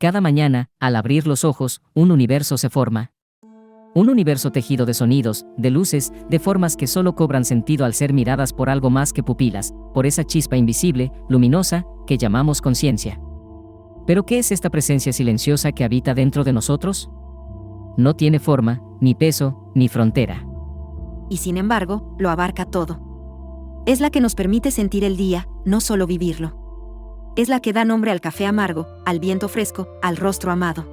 Cada mañana, al abrir los ojos, un universo se forma. Un universo tejido de sonidos, de luces, de formas que solo cobran sentido al ser miradas por algo más que pupilas, por esa chispa invisible, luminosa, que llamamos conciencia. ¿Pero qué es esta presencia silenciosa que habita dentro de nosotros? No tiene forma, ni peso, ni frontera. Y sin embargo, lo abarca todo. Es la que nos permite sentir el día, no solo vivirlo. Es la que da nombre al café amargo, al viento fresco, al rostro amado.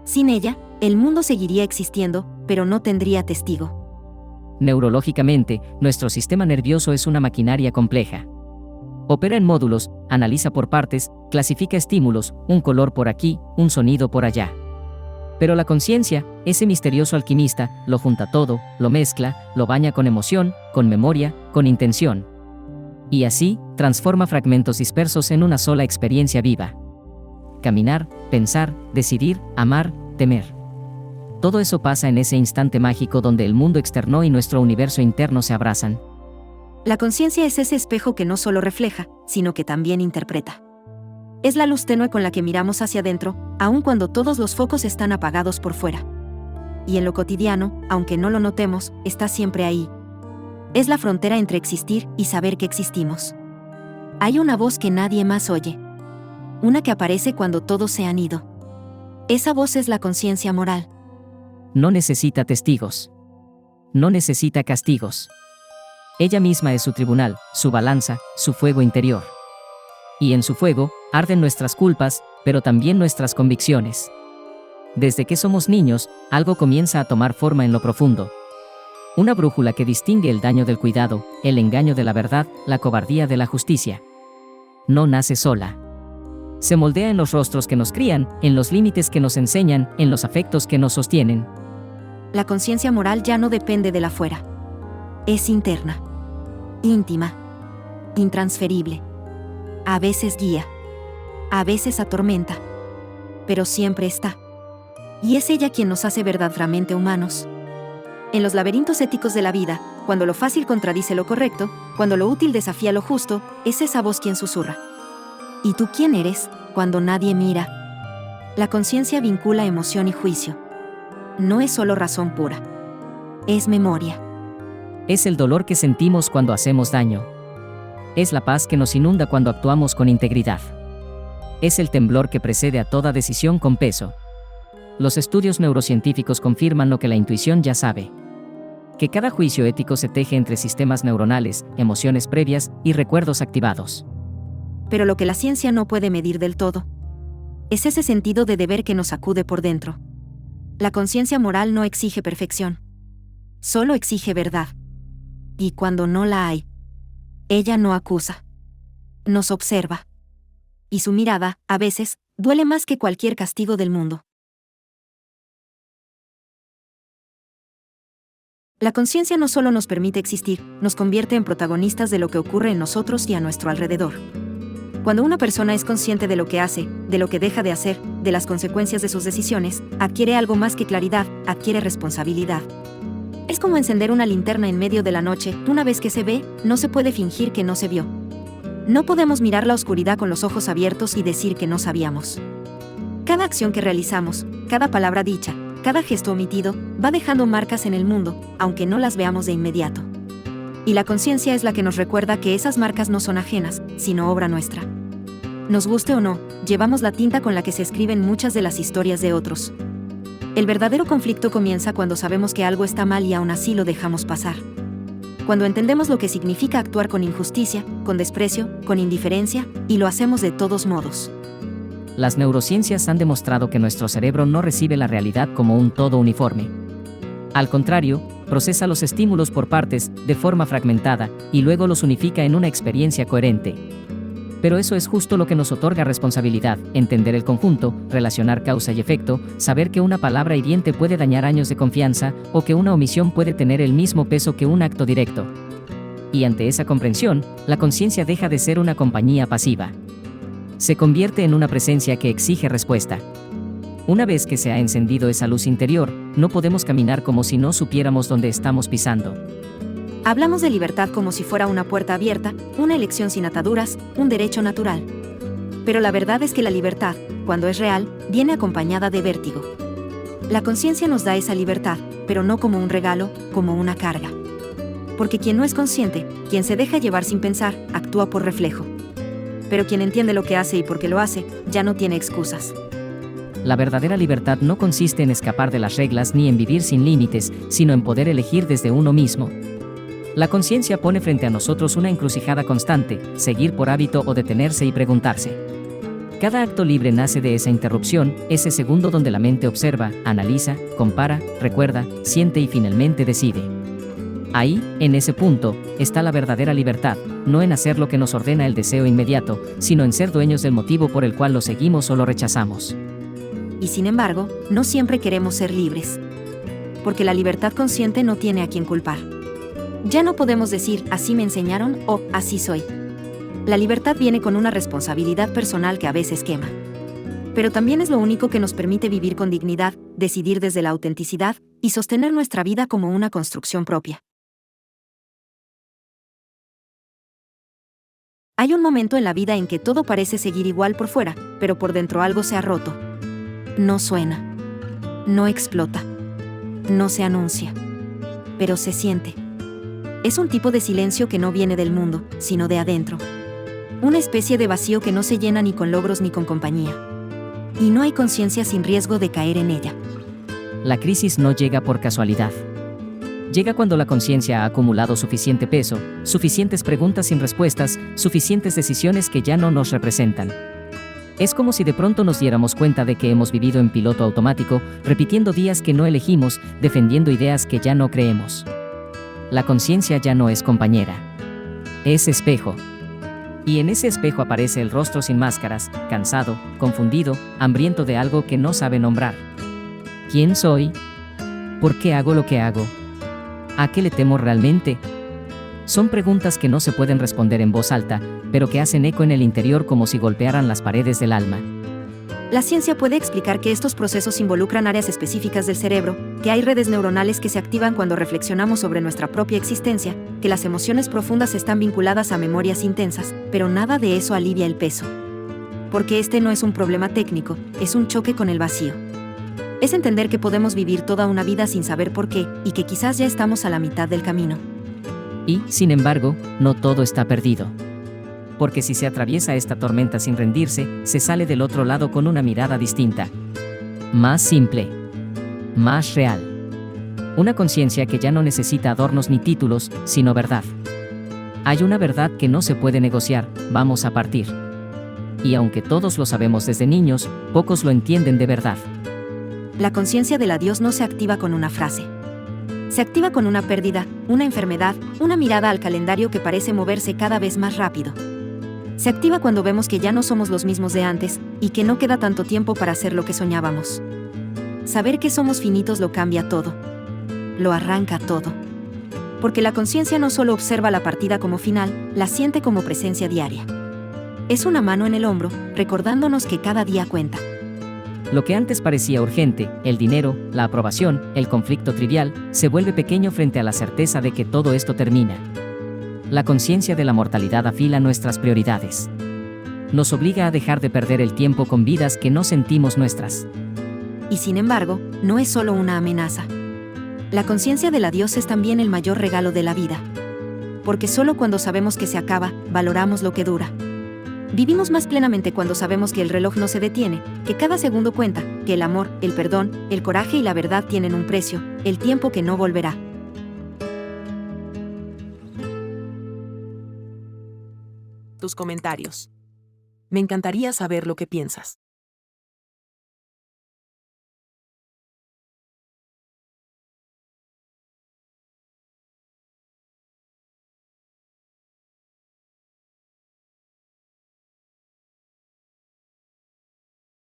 Sin ella, el mundo seguiría existiendo, pero no tendría testigo. Neurológicamente, nuestro sistema nervioso es una maquinaria compleja. Opera en módulos, analiza por partes, clasifica estímulos, un color por aquí, un sonido por allá. Pero la conciencia, ese misterioso alquimista, lo junta todo, lo mezcla, lo baña con emoción, con memoria, con intención. Y así, transforma fragmentos dispersos en una sola experiencia viva. Caminar, pensar, decidir, amar, temer. Todo eso pasa en ese instante mágico donde el mundo externo y nuestro universo interno se abrazan. La conciencia es ese espejo que no solo refleja, sino que también interpreta. Es la luz tenue con la que miramos hacia adentro, aun cuando todos los focos están apagados por fuera. Y en lo cotidiano, aunque no lo notemos, está siempre ahí. Es la frontera entre existir y saber que existimos. Hay una voz que nadie más oye. Una que aparece cuando todos se han ido. Esa voz es la conciencia moral. No necesita testigos. No necesita castigos. Ella misma es su tribunal, su balanza, su fuego interior. Y en su fuego, arden nuestras culpas, pero también nuestras convicciones. Desde que somos niños, algo comienza a tomar forma en lo profundo. Una brújula que distingue el daño del cuidado, el engaño de la verdad, la cobardía de la justicia. No nace sola. Se moldea en los rostros que nos crían, en los límites que nos enseñan, en los afectos que nos sostienen. La conciencia moral ya no depende de la fuera. Es interna, íntima, intransferible. A veces guía, a veces atormenta, pero siempre está. Y es ella quien nos hace verdaderamente humanos. En los laberintos éticos de la vida, cuando lo fácil contradice lo correcto, cuando lo útil desafía lo justo, es esa voz quien susurra. ¿Y tú quién eres, cuando nadie mira? La conciencia vincula emoción y juicio. No es solo razón pura. Es memoria. Es el dolor que sentimos cuando hacemos daño. Es la paz que nos inunda cuando actuamos con integridad. Es el temblor que precede a toda decisión con peso. Los estudios neurocientíficos confirman lo que la intuición ya sabe. Que cada juicio ético se teje entre sistemas neuronales, emociones previas y recuerdos activados. Pero lo que la ciencia no puede medir del todo es ese sentido de deber que nos sacude por dentro. La conciencia moral no exige perfección. Solo exige verdad. Y cuando no la hay, ella no acusa. Nos observa. Y su mirada, a veces, duele más que cualquier castigo del mundo. La conciencia no solo nos permite existir, nos convierte en protagonistas de lo que ocurre en nosotros y a nuestro alrededor. Cuando una persona es consciente de lo que hace, de lo que deja de hacer, de las consecuencias de sus decisiones, adquiere algo más que claridad, adquiere responsabilidad. Es como encender una linterna en medio de la noche. Una vez que se ve, no se puede fingir que no se vio. No podemos mirar la oscuridad con los ojos abiertos y decir que no sabíamos. Cada acción que realizamos, cada palabra dicha, cada gesto omitido, va dejando marcas en el mundo, aunque no las veamos de inmediato. Y la conciencia es la que nos recuerda que esas marcas no son ajenas, sino obra nuestra. Nos guste o no, llevamos la tinta con la que se escriben muchas de las historias de otros. El verdadero conflicto comienza cuando sabemos que algo está mal y aún así lo dejamos pasar. Cuando entendemos lo que significa actuar con injusticia, con desprecio, con indiferencia, y lo hacemos de todos modos. Las neurociencias han demostrado que nuestro cerebro no recibe la realidad como un todo uniforme. Al contrario, procesa los estímulos por partes, de forma fragmentada, y luego los unifica en una experiencia coherente. Pero eso es justo lo que nos otorga responsabilidad, entender el conjunto, relacionar causa y efecto, saber que una palabra hiriente puede dañar años de confianza, o que una omisión puede tener el mismo peso que un acto directo. Y ante esa comprensión, la conciencia deja de ser una compañía pasiva. Se convierte en una presencia que exige respuesta. Una vez que se ha encendido esa luz interior, no podemos caminar como si no supiéramos dónde estamos pisando. Hablamos de libertad como si fuera una puerta abierta, una elección sin ataduras, un derecho natural. Pero la verdad es que la libertad, cuando es real, viene acompañada de vértigo. La conciencia nos da esa libertad, pero no como un regalo, como una carga. Porque quien no es consciente, quien se deja llevar sin pensar, actúa por reflejo. Pero quien entiende lo que hace y por qué lo hace, ya no tiene excusas. La verdadera libertad no consiste en escapar de las reglas ni en vivir sin límites, sino en poder elegir desde uno mismo. La conciencia pone frente a nosotros una encrucijada constante, seguir por hábito o detenerse y preguntarse. Cada acto libre nace de esa interrupción, ese segundo donde la mente observa, analiza, compara, recuerda, siente y finalmente decide. Ahí, en ese punto, está la verdadera libertad, no en hacer lo que nos ordena el deseo inmediato, sino en ser dueños del motivo por el cual lo seguimos o lo rechazamos. Y sin embargo, no siempre queremos ser libres. Porque la libertad consciente no tiene a quien culpar. Ya no podemos decir, así me enseñaron o así soy. La libertad viene con una responsabilidad personal que a veces quema. Pero también es lo único que nos permite vivir con dignidad, decidir desde la autenticidad y sostener nuestra vida como una construcción propia. Hay un momento en la vida en que todo parece seguir igual por fuera, pero por dentro algo se ha roto. No suena. No explota. No se anuncia. Pero se siente. Es un tipo de silencio que no viene del mundo, sino de adentro. Una especie de vacío que no se llena ni con logros ni con compañía. Y no hay conciencia sin riesgo de caer en ella. La crisis no llega por casualidad. Llega cuando la conciencia ha acumulado suficiente peso, suficientes preguntas sin respuestas, suficientes decisiones que ya no nos representan. Es como si de pronto nos diéramos cuenta de que hemos vivido en piloto automático, repitiendo días que no elegimos, defendiendo ideas que ya no creemos. La conciencia ya no es compañera. Es espejo. Y en ese espejo aparece el rostro sin máscaras, cansado, confundido, hambriento de algo que no sabe nombrar. ¿Quién soy? ¿Por qué hago lo que hago? ¿A qué le temo realmente? Son preguntas que no se pueden responder en voz alta, pero que hacen eco en el interior como si golpearan las paredes del alma. La ciencia puede explicar que estos procesos involucran áreas específicas del cerebro, que hay redes neuronales que se activan cuando reflexionamos sobre nuestra propia existencia, que las emociones profundas están vinculadas a memorias intensas, pero nada de eso alivia el peso. Porque este no es un problema técnico, es un choque con el vacío. Es entender que podemos vivir toda una vida sin saber por qué, y que quizás ya estamos a la mitad del camino. Y, sin embargo, no todo está perdido. Porque si se atraviesa esta tormenta sin rendirse, se sale del otro lado con una mirada distinta. Más simple. Más real. Una conciencia que ya no necesita adornos ni títulos, sino verdad. Hay una verdad que no se puede negociar, vamos a partir. Y aunque todos lo sabemos desde niños, pocos lo entienden de verdad. La conciencia del adiós no se activa con una frase. Se activa con una pérdida, una enfermedad, una mirada al calendario que parece moverse cada vez más rápido. Se activa cuando vemos que ya no somos los mismos de antes, y que no queda tanto tiempo para hacer lo que soñábamos. Saber que somos finitos lo cambia todo. Lo arranca todo. Porque la conciencia no solo observa la partida como final, la siente como presencia diaria. Es una mano en el hombro, recordándonos que cada día cuenta. Lo que antes parecía urgente, el dinero, la aprobación, el conflicto trivial, se vuelve pequeño frente a la certeza de que todo esto termina. La conciencia de la mortalidad afila nuestras prioridades. Nos obliga a dejar de perder el tiempo con vidas que no sentimos nuestras. Y sin embargo, no es solo una amenaza. La conciencia del adiós es también el mayor regalo de la vida. Porque solo cuando sabemos que se acaba, valoramos lo que dura. Vivimos más plenamente cuando sabemos que el reloj no se detiene, que cada segundo cuenta, que el amor, el perdón, el coraje y la verdad tienen un precio, el tiempo que no volverá. Tus comentarios. Me encantaría saber lo que piensas.